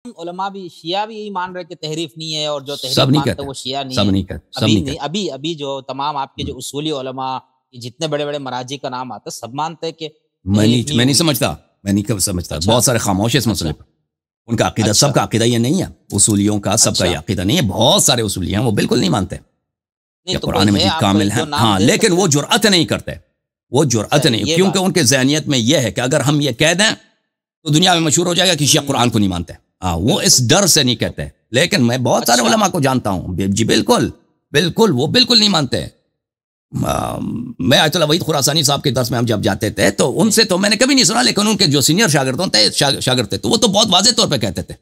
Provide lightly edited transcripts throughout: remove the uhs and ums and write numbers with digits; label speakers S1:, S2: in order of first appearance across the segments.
S1: علماء بھی شیعہ بھی یہی مان رہے کہ تحریف نہیں ہے، اور جو
S2: سب
S1: تحریف
S2: نہیں
S1: مانتے
S2: کہتے،
S1: ہیں وہ شیعہ نہیں
S2: سب
S1: ہے؟
S2: نہیں کہتے، سب
S1: ابھی
S2: نہیں
S1: نہیں،
S2: کہتے.
S1: ابھی جو تمام آپ کے جو اصولی علماء، جتنے بڑے بڑے مراجع کا نام آتا ہے، سب مانتے ہیں کہ تحریف نہیں
S2: میں نہیں
S1: ہوئی.
S2: سمجھتا، میں نہیں کب سمجھتا.
S1: اچھا
S2: بہت سارے خاموش ہے اس مسئلے
S1: اچھا
S2: پر. ان کا عقیدہ،
S1: اچھا
S2: سب کا عقیدہ یہ نہیں ہے. اصولیوں کا سب کا
S1: اچھا.
S2: یہ عقیدہ نہیں ہے. بہت سارے اصولی ہیں وہ بالکل نہیں مانتے
S1: نہیں
S2: کہ
S1: تو
S2: قرآن
S1: کوئی ہے
S2: مجید
S1: آپ کوئی
S2: کامل ہے.
S1: جو نام
S2: ہاں،
S1: دے
S2: لیکن
S1: سکتے
S2: وہ
S1: ہیں؟
S2: جرأت نہیں کرتے. وہ جرأت
S1: اچھا
S2: نہیں،
S1: یہ
S2: کیونکہ
S1: بات.
S2: ان کے ذہنیت میں یہ ہے کہ اگر ہم یہ کہہ دیں تو دنیا میں مشہور ہو جائے گا کہ شیعہ قرآن کو نہیں مانتے. ہاں، وہ اس
S1: بالکل
S2: ڈر سے نہیں کہتے. لیکن میں بہت سارے
S1: اچھا
S2: علماء کو جانتا ہوں، جی بالکل بالکل وہ بالکل نہیں مانتے. میں آیت اللہ وحید خراسانی صاحب کے درس میں ہم جب جاتے تھے تو ان سے تو میں نے کبھی نہیں سنا، لیکن ان کے جو سینئر شاگرد تھے تو وہ تو بہت واضح طور پہ کہتے تھے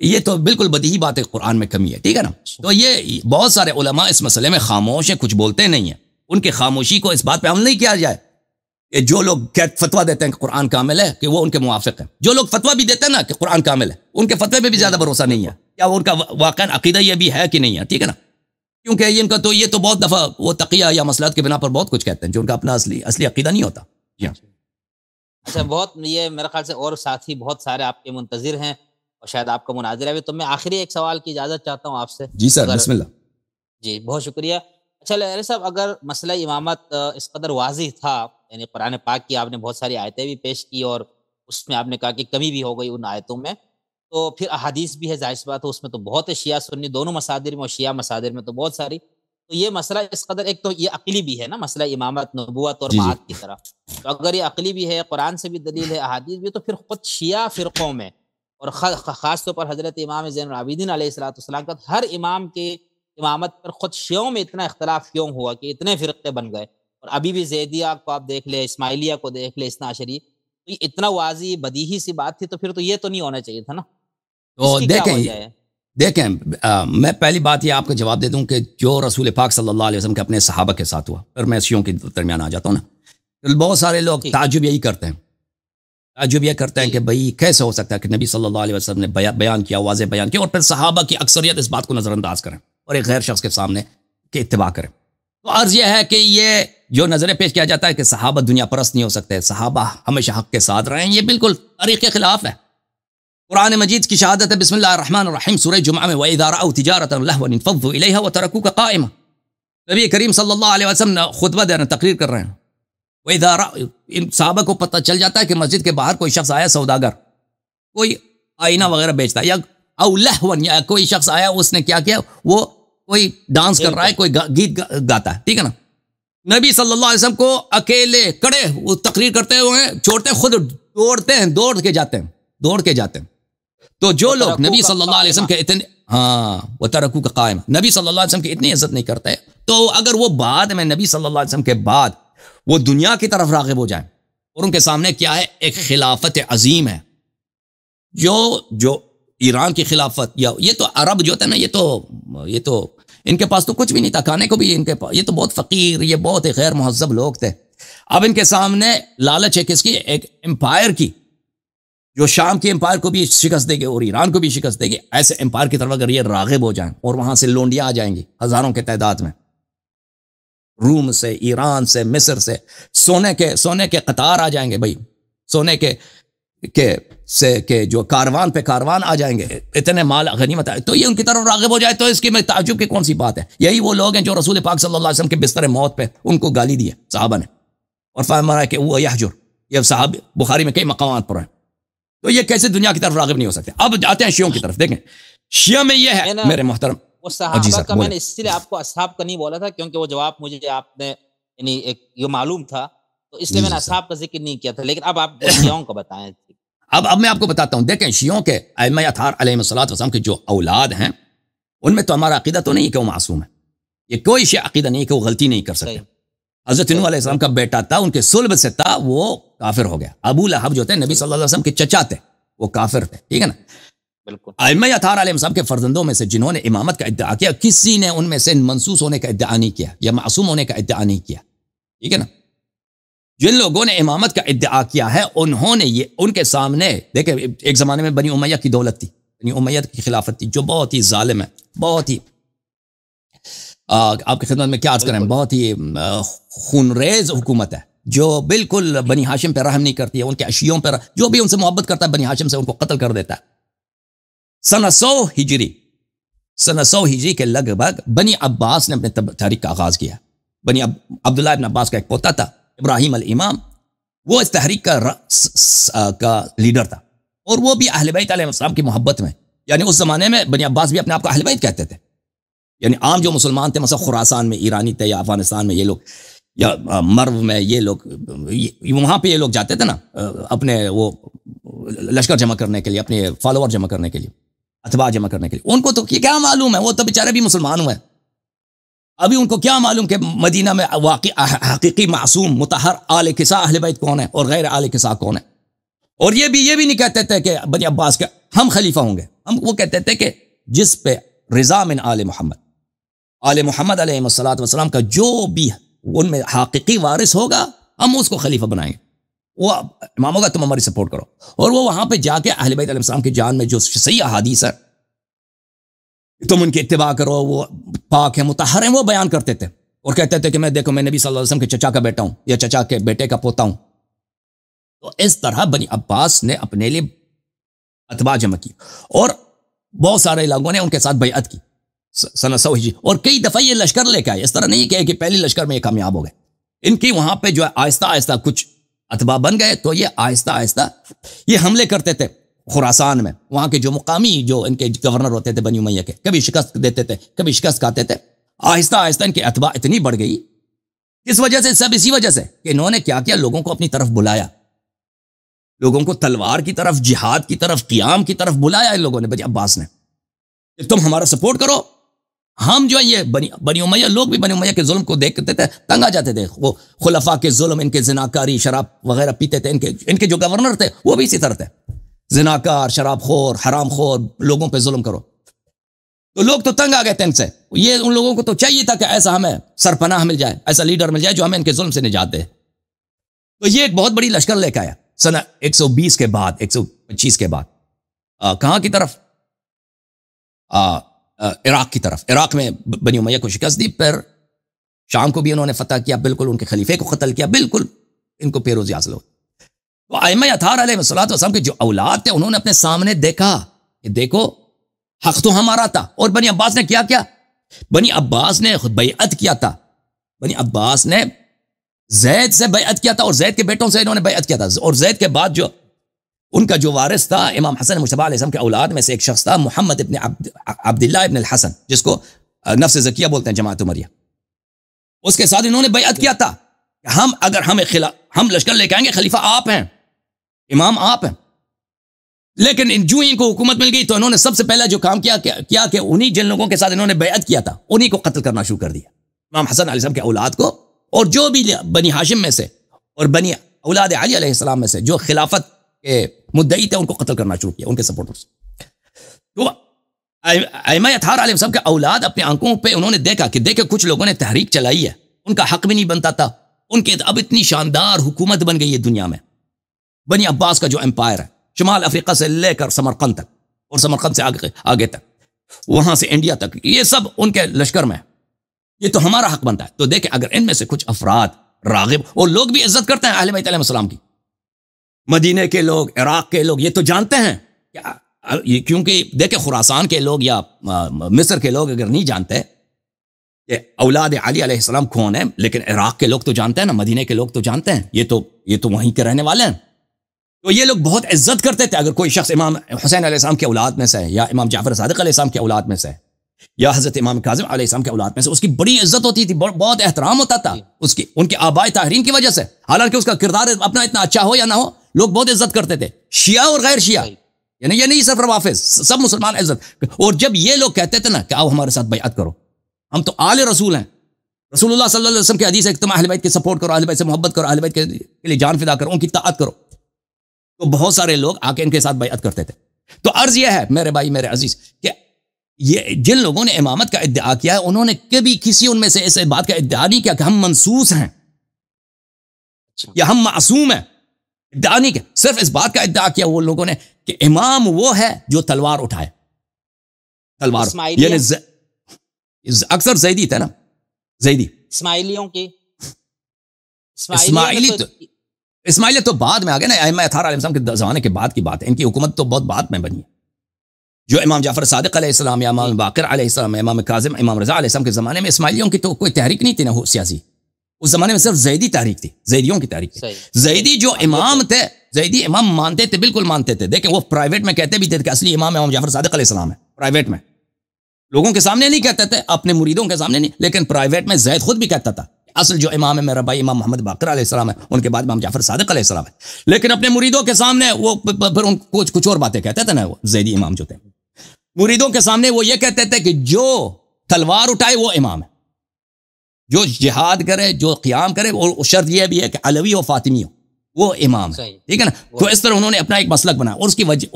S2: یہ تو بالکل بدیہی بات ہے، قرآن میں کمی ہے. ٹھیک ہے نا. تو یہ بہت سارے علماء اس مسئلے میں خاموش ہیں، کچھ بولتے نہیں ہیں. ان کی خاموشی کو اس بات پہ عمل نہیں کیا جائے کہ جو لوگ فتویٰ دیتے ہیں کہ قرآن کامل ہے کہ وہ ان کے موافق ہیں. جو لوگ فتویٰ بھی دیتے ہیں نا کہ قرآن کامل ہے، ان کے فتوے پہ بھی زیادہ بھروسہ نہیں ہے. کیا وہ ان کا واقعا عقیدہ یہ بھی ہے کہ نہیں ہے؟ ٹھیک ہے نا. کیونکہ ان کا تو یہ تو بہت دفعہ وہ تقیہ یا مصلحت کے بنا پر بہت کچھ کہتے ہیں جو ان کا اپنا اصلی عقیدہ نہیں ہوتا. جی ہاں.
S1: اچھا، بہت یہ میرے خیال سے اور ساتھی بہت سارے آپ کے منتظر ہیں، اور شاید آپ کا مناظرہ بھی. تو میں آخری ایک سوال کی اجازت چاہتا ہوں آپ سے،
S2: جی سر،
S1: اگر.
S2: بسم اللہ.
S1: جی بہت شکریہ. اچھا لہری صاحب، اگر مسئلہ امامت اس قدر واضح تھا، یعنی قرآن پاک کی آپ نے بہت ساری آیتیں بھی پیش کی، اور اس میں آپ نے کہا کہ کمی بھی ہو گئی ان آیتوں میں، تو پھر احادیث بھی ہے، ظاہر سی بات ہے اس میں تو بہت ہے، شیعہ سنی دونوں مصادر میں، اور شیعہ مصادر میں تو بہت ساری. تو یہ مسئلہ اس قدر، ایک تو یہ عقلی بھی ہے نا مسئلہ امامت، نبوت اور
S2: جی جی.
S1: معاد کی طرح. تو اگر یہ عقلی بھی ہے، قرآن سے بھی دلیل ہے، احادیث بھی، تو پھر خود شیعہ فرقوں میں، اور خاص طور پر حضرت امام زین العابدین علیہ الصلوۃ والسلام کا ہر امام کے امامت پر خود شیعوں میں اتنا اختلاف کیوں ہوا کہ اتنے فرقے بن گئے؟ اور ابھی بھی زیدیہ کو آپ دیکھ لیں، اسماعیلیہ کو دیکھ لیں، اثنا عشری. تو یہ اتنا واضح بدیہی سی بات تھی، تو پھر تو یہ تو نہیں ہونا چاہیے تھا نا. اس
S2: تو
S1: کی کیا وجہ ہے؟
S2: دیکھیں میں پہلی بات یہ آپ کو جواب دے دوں کہ جو رسول پاک صلی اللہ علیہ وسلم کے اپنے صحابہ کے ساتھ ہوا، پھر میں شیعوں کے درمیان آ جاتا ہوں نا. بہت سارے لوگ
S1: ٹھیک.
S2: تعجب یہی کرتے ہیں، تعجب یہ کرتے ہیں کہ بھئی کیسے ہو سکتا ہے کہ نبی صلی اللہ علیہ وسلم نے بیان کیا، واضح بیان کیا، اور پھر صحابہ کی اکثریت اس بات کو نظر انداز کریں اور ایک غیر شخص کے سامنے کہ اتباع کریں. تو عرض یہ ہے کہ یہ جو نظر پیش کیا جاتا ہے کہ صحابہ دنیا پرست نہیں ہو سکتے، صحابہ ہمیشہ حق کے ساتھ رہے ہیں، یہ بالکل تاریخ کے خلاف ہے. قرآن مجید کی شہادت ہے، بسم اللہ الرحمن الرحیم، سورہ جمعہ میں وَإِذَا رَأَوْا تِجَارَةً لَهْوًا انفَضُّوا إِلَيْهَا وَتَرَكُوكَ قَائِمًا. نبی کریم صلی اللہ علیہ وسلم خطبہ دے رہے ہیں، تقریر کر رہے ہیں. وَإِذَا رَأَوْا، ان صحابہ کو پتہ چل جاتا ہے کہ مسجد کے باہر کوئی شخص آیا، سوداگر، کوئی آئینہ وغیرہ بیچتا ہے، یا او لہون، یا کوئی شخص آیا اس نے کیا کیا، وہ کوئی ڈانس کر رہا ہے، کوئی گیت گاتا ہے. ٹھیک ہے نا. نبی صلی اللہ علیہ وسلم کو اکیلے کڑے وہ تقریر کرتے ہوئے چھوڑتے ہیں، خود دوڑتے ہیں، دوڑ کے جاتے ہیں. تو جو لوگ نبی صلی اللہ علیہ وسلم کے اتنے وہ ترکو کا قائم، نبی صلی اللہ علیہ وسلم کی اتنی عزت نہیں کرتے، تو اگر وہ بعد میں نبی صلی اللہ علیہ وسلم کے بعد وہ دنیا کی طرف راغب ہو جائیں، اور ان کے سامنے کیا ہے، ایک خلافت عظیم ہے، جو ایران کی خلافت، یا یہ تو عرب جو تھے نا، یہ تو ان کے پاس تو کچھ بھی نہیں تھا، کھانے کو بھی ان کے پاس، یہ تو بہت فقیر، یہ بہت غیر مہذب لوگ تھے. اب ان کے سامنے لالچ ہے کس کی؟ ایک امپائر کی، جو شام کی امپائر کو بھی شکست دے گی اور ایران کو بھی شکست دے گی. ایسے امپائر کی طرف اگر یہ راغب ہو جائیں، اور وہاں سے لونڈیاں آ جائیں گی ہزاروں کے تعداد میں، روم سے، ایران سے، مصر سے، سونے کے قطار آ جائیں گے بھائی، سونے کے جو کاروان پہ کاروان آ جائیں گے، اتنے مال غنیمت آئے، تو یہ ان کی طرف راغب ہو جائے تو اس کی میں تعجب کی کون سی بات ہے؟ یہی وہ لوگ ہیں جو رسول پاک صلی اللہ علیہ وسلم کے بستر موت پہ ان کو گالی دی ہے صحابہ نے، اور فرمایا کہ وہ یحجر، یہ صحابہ بخاری میں کئی مقامات پر ہیں. تو یہ کیسے دنیا کی طرف راغب نہیں ہو سکتے؟ اب آتے ہیں شیعوں کی طرف. دیکھیں شیعہ میں یہ ہے میرے محترم،
S1: وہ صحابہ کا میں نے اس لیے آپ کو اصحاب کا نہیں بولا تھا، کیونکہ وہ جواب مجھے آپ نے یعنی ایک یہ معلوم تھا، تو اس لیے میں نے اصحاب کا ذکر نہیں کیا تھا. لیکن اب آپ شیعوں کا بتائیں.
S2: اب میں آپ کو بتاتا ہوں. دیکھیں شیعوں کے ائمہ اطہار علیہم الصلوۃ والسلام کے جو اولاد ہیں، ان میں تو ہمارا عقیدہ تو نہیں کہ وہ معصوم ہے. یہ کوئی شیعہ عقیدہ نہیں کہ وہ غلطی نہیں کر سکتے. حضرت نوح علیہ السلام کا بیٹا تھا، ان کے صلب سے تھا، وہ کافر ہو گیا. ابو لہب جو تھے نبی صلی اللہ علیہ وسلم کے چچا تھے، وہ کافر تھے. ٹھیک ہے نا.
S1: بالکل.
S2: ائمہ اطہار علیہم السلام کے فرزندوں میں سے جنہوں نے امامت کا ادعا کیا، کسی نے ان میں سے منسوس ہونے کا ادعا نہیں کیا یا معصوم ہونے کا ادعا نہیں کیا. ٹھیک ہے نا. جن لوگوں نے امامت کا ادعا کیا ہے، انہوں نے یہ ان کے سامنے دیکھیں، ایک زمانے میں بنی امیہ کی دولت تھی، بنی امیہ کی خلافت تھی، جو بہت ہی ظالم ہے، بہت ہی آپ کی خدمت میں کیا عرض کریں، بہت ہی خونریز حکومت ہے، جو بالکل بنی ہاشم پہ رحم نہیں کرتی ہے، ان کے اشیوں پہ جو بھی ان سے محبت کرتا ہے بنی ہاشم سے ان کو قتل کر دیتا ہے. سنہ 100 ہجری کے لگ بھگ بنی عباس نے اپنے تحریک کا آغاز کیا. بنی عبداللہ ابن عباس کا ایک پوتا تھا ابراہیم الامام، وہ اس تحریک کا لیڈر تھا، اور وہ بھی اہل بیت علیہ السلام کی محبت میں، یعنی اس زمانے میں بنی عباس بھی اپنے آپ کو اہل بیت کہتے تھے. یعنی عام جو مسلمان تھے مثلا خراسان میں ایرانی تھے، یا افغانستان میں یہ لوگ، یا مرو میں یہ لوگ، وہاں پہ یہ لوگ جاتے تھے نا اپنے وہ لشکر جمع کرنے کے لیے، اپنے فالوور جمع کرنے کے لیے، اتباع جمع کرنے کے لیے. ان کو تو کیا معلوم ہے، وہ تو بیچارے بھی مسلمان ہوئے، ابھی ان کو کیا معلوم کہ مدینہ میں واقع حقیقی معصوم مطہر آل کسا اہل بیت کون ہے اور غیر آل کسا کون ہے. اور یہ بھی نہیں کہتے تھے کہ بنی عباس کے ہم خلیفہ ہوں گے، وہ کہتے تھے کہ جس پہ رضا من آل محمد علیہ السلام کا جو بھی ان میں حقیقی وارث ہوگا ہم اس کو خلیفہ بنائیں گے. وہ امام ہوگا تم ہماری سپورٹ کرو. اور وہ وہاں پہ جا کے اہل بیت علیہ السلام کی جان میں جو صحیح احادیث ہے تم ان کی اتباع کرو، وہ پاک ہیں مطہر ہیں، وہ بیان کرتے تھے اور کہتے تھے کہ میں دیکھو میں نبی صلی اللہ علیہ وسلم کے چچا کا بیٹا ہوں یا چچا کے بیٹے کا پوتا ہوں. تو اس طرح بنی عباس نے اپنے لیے اتباع جمع کی اور بہت سارے لوگوں نے ان کے ساتھ بیعت کی سنہ 100 ہجری، اور کئی دفعہ یہ لشکر لے کے آئے. اس طرح نہیں کہ پہلی لشکر میں یہ کامیاب ہو گئے. ان کی وہاں پہ جو ہے آہستہ آہستہ کچھ اتباع بن گئے، تو یہ آہستہ آہستہ یہ حملے کرتے تھے خراسان میں. وہاں کے جو مقامی جو ان کے گورنر ہوتے تھے بنی امیہ کے، کبھی شکست دیتے تھے کبھی شکست کھاتے تھے. آہستہ آہستہ ان کی اتباع اتنی بڑھ گئی، اس وجہ سے سب اسی وجہ سے کہ انہوں نے کیا کیا، لوگوں کو اپنی طرف بلایا، لوگوں کو تلوار کی طرف، جہاد کی طرف، قیام کی طرف بلایا. ان لوگوں نے بنی عباس نے کہ تم ہمارا سپورٹ کرو. ہم جو ہے یہ بنی امیہ لوگ بھی بنی امیہ کے ظلم کو دیکھتے تھے، تنگ آ جاتے تھے. وہ خلفاء کے ظلم، ان کے زناکاری، شراب وغیرہ پیتے تھے. ان کے جو گورنر تھے وہ بھی اسی طرح تھے، زناکار، شراب خور، حرام خور، لوگوں پہ ظلم کرو. تو لوگ تو تنگ آ گئے تھے ان سے. یہ ان لوگوں کو تو چاہیے تھا کہ ایسا ہمیں سرپناہ مل جائے، ایسا لیڈر مل جائے جو ہمیں ان کے ظلم سے نجات دے. تو یہ ایک بہت بڑی لشکر لے کے آیا سنہ 120 کے بعد، 125 کے بعد. کہاں کی طرف؟ عراق کی طرف. عراق میں بنی امیہ کو شکست دی، پھر شام کو بھی انہوں نے فتح کیا، بالکل ان کے خلیفے کو قتل کیا، بالکل ان کو پیروزی حاصل ہو. تو ائمہ اطہار علیہ السلام کے جو اولاد تھے انہوں نے اپنے سامنے دیکھا کہ دیکھو حق تو ہمارا تھا. اور بنی عباس نے کیا کیا؟ بنی عباس نے بیعت کیا تھا. بنی عباس نے زید سے بیعت کیا تھا، اور زید کے بیٹوں سے انہوں نے بیعت کیا تھا. اور زید کے بعد جو ان کا جو وارث تھا امام حسن مجتبی علیہ السلام کے اولاد میں سے ایک شخص تھا محمد ابن عبداللہ ابن الحسن، جس کو نفس زکیہ بولتے ہیں جماعت عمریہ. اس کے ساتھ انہوں نے بیعت کیا تھا کہ ہم لشکر لے کے آئیں گے، خلیفہ آپ ہیں، امام آپ ہیں. لیکن جو ان کو حکومت مل گئی تو انہوں نے سب سے پہلا جو کام کیا کہ انہی جن لوگوں کے ساتھ انہوں نے بیعت کیا تھا انہی کو قتل کرنا شروع کر دیا، امام حسن علیہ السلام کے اولاد کو، اور جو بھی بنی ہاشم میں سے اور بنی اولاد علی علیہ السلام میں سے جو خلافت کے مدعی تھے ان کو قتل کرنا شروع کیا، ان کے سپورٹرز. تو ائمہ اطہار علیہ السلام کے اولاد اپنے آنکھوں پہ انہوں نے دیکھا کہ دیکھے کچھ لوگوں نے تحریک چلائی ہے، ان کا حق بھی نہیں بنتا تھا، ان کے اب اتنی شاندار حکومت بن گئی ہے دنیا میں. بنی عباس کا جو امپائر ہے شمال افریقہ سے لے کر سمرقند تک، اور سمرقند سے آگے تک، وہاں سے انڈیا تک، یہ سب ان کے لشکر میں، یہ تو ہمارا حق بنتا ہے. تو دیکھیں اگر ان میں سے کچھ افراد راغب، اور لوگ بھی عزت کرتے ہیں اہل بیت علیہ السلام کی، مدینے کے لوگ، عراق کے لوگ یہ تو جانتے ہیں، کیونکہ دیکھیں خراسان کے لوگ یا مصر کے لوگ اگر نہیں جانتے کہ اولاد علی علیہ السلام کون ہیں، لیکن عراق کے لوگ تو جانتے ہیں نا، مدینے کے لوگ تو جانتے ہیں، یہ تو وہیں کے رہنے والے ہیں. تو یہ لوگ بہت عزت کرتے تھے اگر کوئی شخص امام حسین علیہ السلام کے اولاد میں سے ہے، یا امام جعفر صادق علیہ السلام کے اولاد میں سے ہے، یا حضرت امام کاظم علیہ السلام کے اولاد میں سے، اس کی بڑی عزت ہوتی تھی، بہت احترام ہوتا تھا اس کی، ان کے آباء طاہرین کی وجہ سے. حالانکہ اس کا کردار اپنا اتنا اچھا ہو یا نہ ہو، لوگ بہت عزت کرتے تھے، شیعہ اور غیر شیعہ، یعنی یہ نہیں صرف روافض، سب مسلمان عزت. اور جب یہ لوگ کہتے تھے نا کہ آؤ ہمارے ساتھ بیعت کرو، ہم تو آل رسول ہیں، رسول اللہ صلی اللہ علیہ وسلم کی حدیث ہے کہ تم اہل بیت کی سپورٹ کرو، اہل بیت سے محبت کرو، اہل بیت کے لیے جان فدا کرو، ان کی اطاعت کرو، تو بہت سارے لوگ آ کے ان کے ساتھ بیعت کرتے تھے. تو عرض یہ ہے میرے بھائی میرے عزیز کہ یہ جن لوگوں نے امامت کا ادعا کیا ہے انہوں نے کبھی کسی ان میں سے اس بات کا ادعا نہیں کیا کہ ہم منصوص ہیں یا ہم معصوم ہیں، ادعا نہیں کیا، صرف اس بات کا ادعا کیا وہ لوگوں نے کہ امام وہ ہے جو تلوار اٹھائے، تلوار یعنی اکثر زیدی تھے نا، زیدی
S1: اسماعیلیوں کی،
S2: اسماعیلیت تو بعد میں آ گئے نا، ائمہ اطہار علیہ السلام کے زمانے کے بعد کی بات ہے، ان کی حکومت تو بہت بعد میں بنی ہے. جو امام جعفر صادق علیہ السلام یا امام باقر علیہ السلام، امام کاظم، امام رضا علیہ السلام کے زمانے میں اسماعیلیوں کی تو کوئی تحریک نہیں تھی نا سیاسی، اس زمانے میں صرف زیدی تحریک تھی، زیدیوں کی تحریک تھی. زیدی جو امام تھے، زیدی امام مانتے تھے، بالکل مانتے تھے. دیکھیں وہ پرائیویٹ میں کہتے بھی تھے کہ اصلی امام امام جعفر صادق علیہ السلام ہے، پرائیویٹ میں، لوگوں کے سامنے نہیں کہتے تھے، اپنے مریدوں کے سامنے نہیں، لیکن پرائیویٹ میں زید خود بھی کہتا تھا اصل جو امام ہے میرا بھائی امام محمد باقر علیہ السلام ہے، ان کے بعد امام جعفر صادق علیہ السلام ہے. لیکن اپنے مریدوں کے سامنے وہ پھر ان کچھ اور باتیں کہتے تھے نا، وہ زیدی امام جو تھے مریدوں کے سامنے وہ یہ کہتے تھے کہ جو تلوار اٹھائے وہ امام ہے، جو جہاد کرے، جو قیام کرے، اور شرط یہ بھی ہے کہ علوی و فاطمی ہو، وہ امام ہے. ٹھیک ہے نا. تو اس طرح انہوں نے اپنا ایک مسلک بنایا، اور اس کی وجہ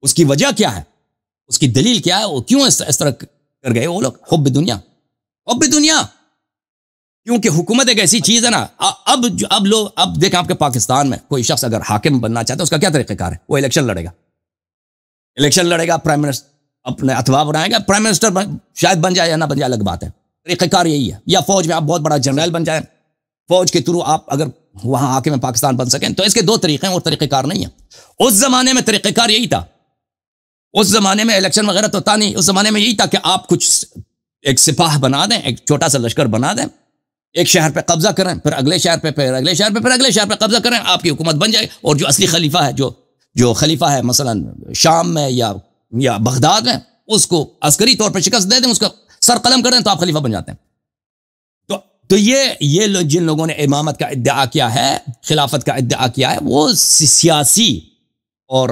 S2: اس کی وجہ کیا ہے، اس کی دلیل کیا ہے، وہ کیوں اس طرح کر گئے وہ لوگ؟ حب دنیا، حب دنیا. کیونکہ حکومت ایک ایسی چیز ہے نا، اب دیکھیں آپ کے پاکستان میں کوئی شخص اگر حاکم بننا چاہتا ہے اس کا کیا طریقہ کار ہے؟ وہ الیکشن لڑے گا، پرائم منسٹر اپنے اتباع بنائے گا، پرائم منسٹر شاید بن جائے یا نہ بن جائے الگ بات ہے، طریقہ کار یہی ہے. یا فوج میں آپ بہت بڑا جنرل بن جائیں، فوج کے تھرو آپ اگر وہاں حاکم پاکستان بن سکیں. تو اس کے دو طریقے ہیں اور طریقہ کار نہیں ہے. اس زمانے میں طریقہ کار یہی تھا، اس زمانے میں الیکشن وغیرہ تو تھا نہیں، اس زمانے میں یہی تھا کہ آپ کچھ ایک سپاہ بنا دیں، ایک چھوٹا سا لشکر بنا دیں، ایک شہر پہ قبضہ کریں، پھر اگلے شہر پہ، پھر اگلے شہر پہ، پھر اگلے شہر پہ قبضہ کریں، آپ کی حکومت بن جائے. اور جو اصلی خلیفہ ہے، جو خلیفہ ہے مثلا شام میں یا بغداد میں، اس کو عسکری طور پہ شکست دے دیں، اس کا سر قلم کر دیں، تو آپ خلیفہ بن جاتے ہیں. تو یہ جن لوگوں نے امامت کا ادعا کیا ہے، خلافت کا ادعا کیا ہے، وہ سیاسی اور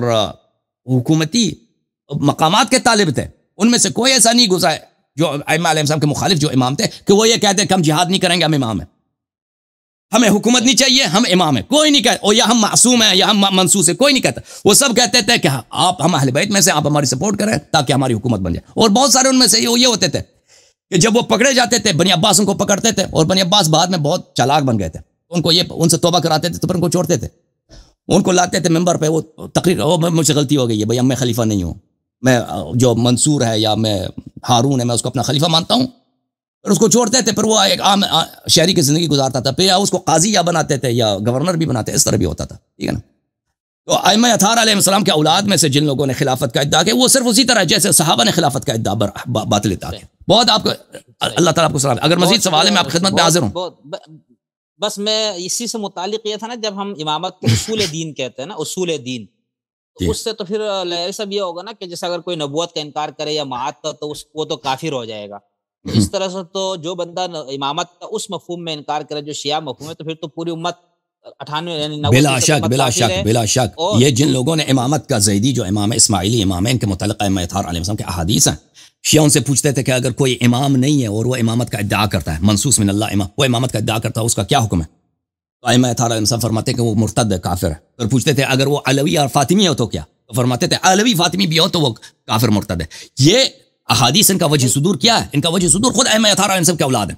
S2: حکومتی مقامات کے طالب تھے. ان میں سے کوئی ایسا نہیں گزرا ہے جو ائمہ علیہ السلام کے مخالف جو امام تھے کہ وہ یہ کہتے ہیں کہ ہم جہاد نہیں کریں گے، ہم امام ہیں، ہمیں حکومت نہیں چاہیے، ہم امام ہیں. کوئی نہیں کہتا، اور یا ہم معصوم ہیں یا ہم منصوص ہیں، کوئی نہیں کہتا. وہ سب کہتے تھے کہ آپ ہم اہل بیت میں سے، آپ ہماری سپورٹ کریں تاکہ ہماری حکومت بن جائے. اور بہت سارے ان میں سے یہ ہوتے تھے کہ جب وہ پکڑے جاتے تھے، بنی عباس ان کو پکڑتے تھے، اور بنی عباس بعد میں بہت چالاک بن گئے تھے، ان سے توبہ کراتے تھے تو پھر ان کو چھوڑتے تھے، ان کو لاتے تھے ممبر پہ، وہ تقریر، مجھ سے غلطی ہو گئی ہے بھائی، میں خلیفہ نہیں ہوں، میں جو منصور ہے یا میں ہارون ہے میں اس کو اپنا خلیفہ مانتا ہوں. پھر اس کو چھوڑتے تھے، پھر وہ ایک عام شہری کی زندگی گزارتا تھا، پھر یا اس کو قاضی یا بناتے تھے یا گورنر بھی بناتے، اس طرح بھی ہوتا تھا. ٹھیک ہے نا. تو ائمہ اطہار علیہ السلام کے اولاد میں سے جن لوگوں نے خلافت کا ادعا کیا، وہ صرف اسی طرح جیسے صحابہ نے خلافت کا ادعا باطل ادعا کیا. بہت آپ کو اللہ تعالیٰ آپ کو سلام. اگر مزید سوال ہے میں آپ کی خدمت میں حاضر ہوں.
S1: بس میں اسی سے متعلق یہ تھا نا، جب ہم امامت کو اصول دین کہتے ہیں نا، اصول دین، تو اس سے تو پھر سب یہ ہوگا نا کہ جیسے اگر کوئی نبوت کا انکار کرے یا معاد کا، تو وہ تو کافر ہو جائے گا. تو اس طرح سے تو جو بندہ امامت کا اس مفہوم میں انکار کرے جو شیعہ مفہوم ہے، تو پھر تو پوری امت 98
S2: بلا شک یہ جن لوگوں نے امامت کا، زیدی جو امام اسماعیلی امام ہیں، ان کے متعلق ائمہ اطہار علیہ السلام کے احادیث ہیں. شیعہ ان سے پوچھتے تھے کہ اگر کوئی امام نہیں ہے اور وہ امامت کا ادعا کرتا ہے، منصوص من اللہ امام، وہ امامت کا ادعا کرتا ہے، اس کا کیا حکم ہے؟ تو ائمہ اطہار علیہ السلام فرماتے کہ وہ مرتد ہے، کافر ہے. پھر پوچھتے تھے اگر وہ علوی اور فاطمی ہو تو کیا؟ تو فرماتے تھے علوی فاطمی بھی ہو تو وہ کافر مرتد ہے. یہ احادیث ان کا وجہ صدور کیا ہے؟ ان کا وجہ صدور خود ائمہ اطہار علیہ السلام کے اولاد ہیں.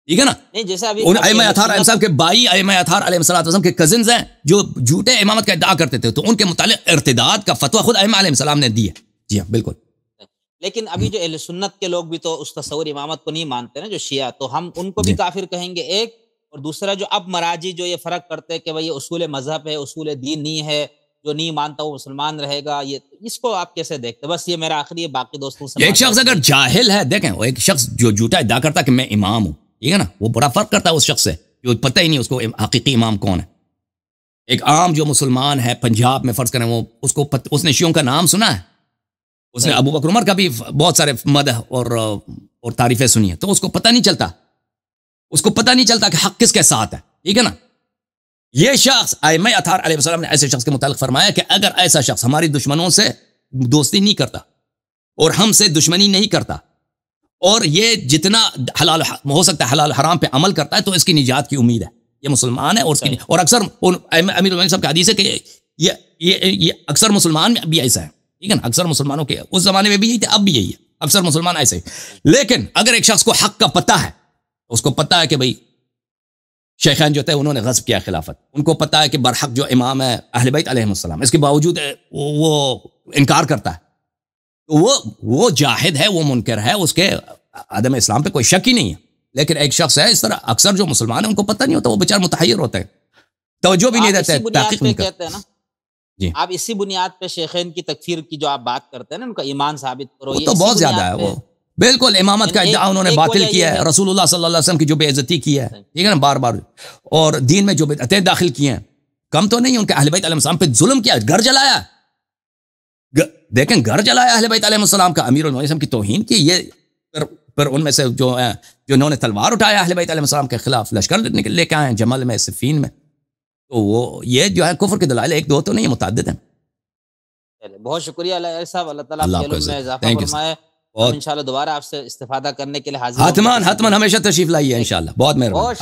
S2: ٹھیک ہے نا. ان ائمہ اطہار علیہ السلام کے بھائی ائمہ اطہار علیہ السلام کے کزنز ہیں جو جھوٹے امامت کا ادعا کرتے تھے، تو ان کے متعلق ارتداد کا فتویٰ خود ائمہ علیہ السلام نے دی ہے. جی ہاں بالکل.
S1: لیکن ابھی جو اہل سنت کے لوگ بھی تو اس تصور امامت کو نہیں مانتے نا، جو شیعہ، تو ہم ان کو بھی کافر کہیں گے ایک. اور دوسرا جو اب مراجی جو یہ فرق کرتے ہیں کہ بھئی یہ اصول مذہب ہے، اصول دین نہیں ہے، جو نہیں مانتا وہ مسلمان رہے گا، یہ اس کو آپ کیسے دیکھتے؟ بس یہ میرا آخری ہے، باقی دوستوں سے.
S2: ایک شخص اگر جاہل ہے، دیکھیں وہ ایک شخص جو جھوٹا ادعا کرتا ہے کہ میں امام ہوں، ٹھیک ہے نا، وہ بڑا فرق کرتا ہے اس شخص سے جو پتہ ہی نہیں اس کو حقیقی امام کون ہے. ایک عام جو مسلمان ہے پنجاب میں فرض کریں، وہ اس نے شیعوں کا نام سنا ہے، اس نے ابو بکر عمر کا بھی بہت سارے مدح اور تعریفیں سنی ہیں، تو اس کو پتہ نہیں چلتا کہ حق کس کے ساتھ ہے. ٹھیک ہے نا. یہ شخص ائمہ اطہار علیہ السلام نے ایسے شخص کے متعلق فرمایا کہ اگر ایسا شخص ہماری دشمنوں سے دوستی نہیں کرتا اور ہم سے دشمنی نہیں کرتا، اور یہ جتنا حلال ہو سکتا ہے حلال حرام پہ عمل کرتا ہے، تو اس کی نجات کی امید ہے. یہ مسلمان ہے اور اس کی، اور اکثر امیر المؤمنین صاحب کا حدیث ہے کہ یہ اکثر مسلمان بھی ایسا ہے. ٹھیک ہے نا. اکثر مسلمانوں کے اس زمانے میں بھی یہی تھے، اب بھی یہی ہے، اکثر مسلمان ایسے ہی. لیکن اگر ایک شخص کو حق کا پتہ ہے، اس کو پتہ ہے کہ بھئی شیخین جو تھے انہوں نے غصب کیا خلافت، ان کو پتہ ہے کہ برحق جو امام ہے اہل بیت علیہ السلام، اس کے باوجود وہ انکار کرتا ہے، تو وہ جاہد ہے، وہ منکر ہے، اس کے عدم اسلام پہ کوئی شک ہی نہیں ہے. لیکن ایک شخص ہے اس طرح، اکثر جو مسلمان ہیں ان کو پتہ نہیں ہوتا، وہ بیچارے متحیر ہوتے ہیں، توجہ بھی نہیں دیتے، تحقیق نہیں کرتے. جی
S1: آپ اسی بنیاد پہ شیخین کی تکفیر کی جو آپ بات کرتے ہیں نا، ان کا ایمان ثابت کرو،
S2: وہ
S1: یہ
S2: تو
S1: اسی
S2: بہت زیادہ
S1: بنیاد
S2: ہے
S1: پہ
S2: وہ بالکل امامت کا
S1: یعنی
S2: ادعا انہوں نے
S1: ایک
S2: باطل
S1: وجہ
S2: کیا
S1: یہ
S2: ہے، رسول اللہ صلی اللہ علیہ وسلم کی جو بے عزتی کی ہے، ٹھیک ہے نا، بار بار، اور دین میں جو بدعتیں داخل کی ہیں، کم تو نہیں ان کے اہل بیت علیہ السلام پہ ظلم کیا، گھر جلایا، دیکھیں گھر جلایا اہل بیت علیہ السلام کا، امیر المومنین کی توہین کی، یہ پھر ان میں سے جو انہوں نے تلوار اٹھایا اہل بیت علیہ السلام کے خلاف، لشکر لے کے آئے ہیں جمل میں، صفین میں، تو وہ یہ جو ہے کفر کے دلائل ایک دو تو نہیں، متعدد ہیں۔
S1: بہت شکریہ علیہ صاحب، اللہ تعالیٰ
S2: اللہ
S1: آپ
S2: آپ
S1: کے
S2: کو
S1: علم میں
S2: عزت،
S1: اضافہ
S2: تھینک یو سر،
S1: فرمائے۔ ہم
S2: بہت
S1: انشاءاللہ دوبارہ آپ سے استفادہ کرنے کے لیے حاضر ہوں گے
S2: حتمان
S1: کسی
S2: حتمان
S1: دن۔
S2: ہمیشہ تشریف لائیے انشاءاللہ، بہت مہربانی۔
S1: بہت